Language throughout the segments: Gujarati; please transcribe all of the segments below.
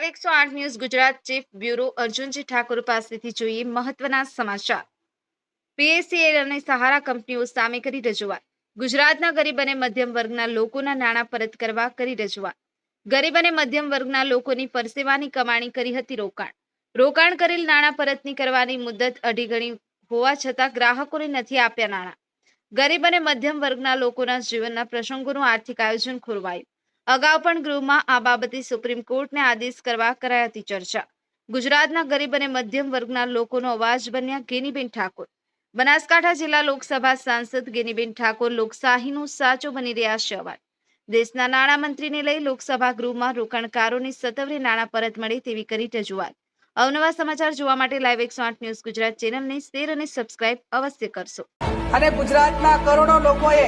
Live 108 news Gujarat chief bureau Arjunji Thakor પાસેથી જોઈએ મહત્વના સમાચાર। પીએસીએલ અને સહારા કંપનીઓ સામે કરી રજૂઆત। ગુજરાતના ગરીબ અને મધ્યમ વર્ગના લોકોના નાણાં પરત કરવા કરી રજૂઆત। ગરીબ અને મધ્યમ વર્ગના લોકોની પરસેવાની કમાણી કરી હતી રોકાણ કરેલ નાણાં પરતની કરવાની મુદત અઢી ગણી હોવા છતાં ગ્રાહકોને નથી આપ્યા નાણાં। ગરીબ અને મધ્યમ વર્ગના લોકોના જીવનના પ્રસંગોનું આર્થિક આયોજન ખોરવાયું। અગાઉ પણ ગૃહમાં આ બાબતે સુપ્રીમ કોર્ટને આદેશ કરવા કરાઈ હતી ચર્ચા। ગુજરાતના ગરીબ અને મધ્યમ વર્ગના લોકોનો અવાજ બન્યા ગેનીબેન ઠાકોર। બનાસકાંઠા જિલ્લા લોકસભા સાંસદ ગેનીબેન ઠાકોર લોકશાહીનો સાચો બની રહ્યા છે અવાજ। દેશના નાણામંત્રીને લઈ લોકસભા ગૃહમાં રોકાણકારોને સત્વરે નાણાં પરત મળે તેવી કરી રજૂઆત। અવનવા સમાચાર જોવા માટે લાઈવ 108 ન્યૂઝ ગુજરાત ચેનલને શેર અને સબસ્ક્રાઇબ અવશ્ય કરશો। અને ગુજરાતના કરોડો લોકોએ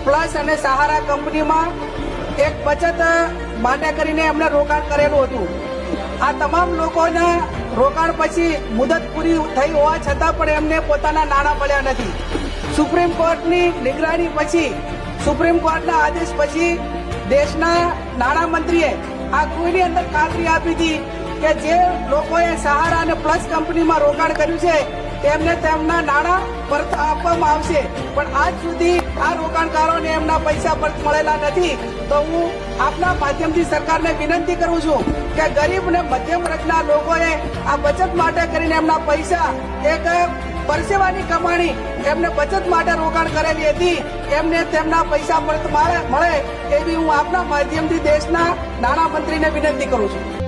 પ્લસ અને સહારા કંપનીમાં એક બચત માટે કરીને એમને રોકાણ કરેલું હતું। આ તમામ લોકોના રોકાણ પછી મુદત પૂરી થઈ હોવા છતાં પણ એમને પોતાના નાણાં મળ્યા નથી। સુપ્રીમ કોર્ટની નિગરાની પછી, સુપ્રીમ કોર્ટના આદેશ પછી દેશના નાણામંત્રીએ આ ગૃહની અંદર ખાતરી આપી હતી કે જે લોકોએ સહારા અને પ્લસ કંપનીમાં રોકાણ કર્યું છે તેમને તેમના નાણાં પરત આપવામાં આવશે, પણ આજ સુધી આ રોકાણકારોને એમના પૈસા પરત મળેલા નથી। તો હું આપના માધ્યમથી સરકારને વિનંતી કરું છું કે ગરીબ અને મધ્યમ વર્ગના લોકોએ આ બચત માટે કરીને એમના પૈસા એક પરસેવાની કમાણી એમને બચત માટે રોકાણ કરેલી હતી, એમને તેમના પૈસા પરત મળે એવી હું આપના માધ્યમથી દેશના નાણામંત્રીને વિનંતી કરું છું।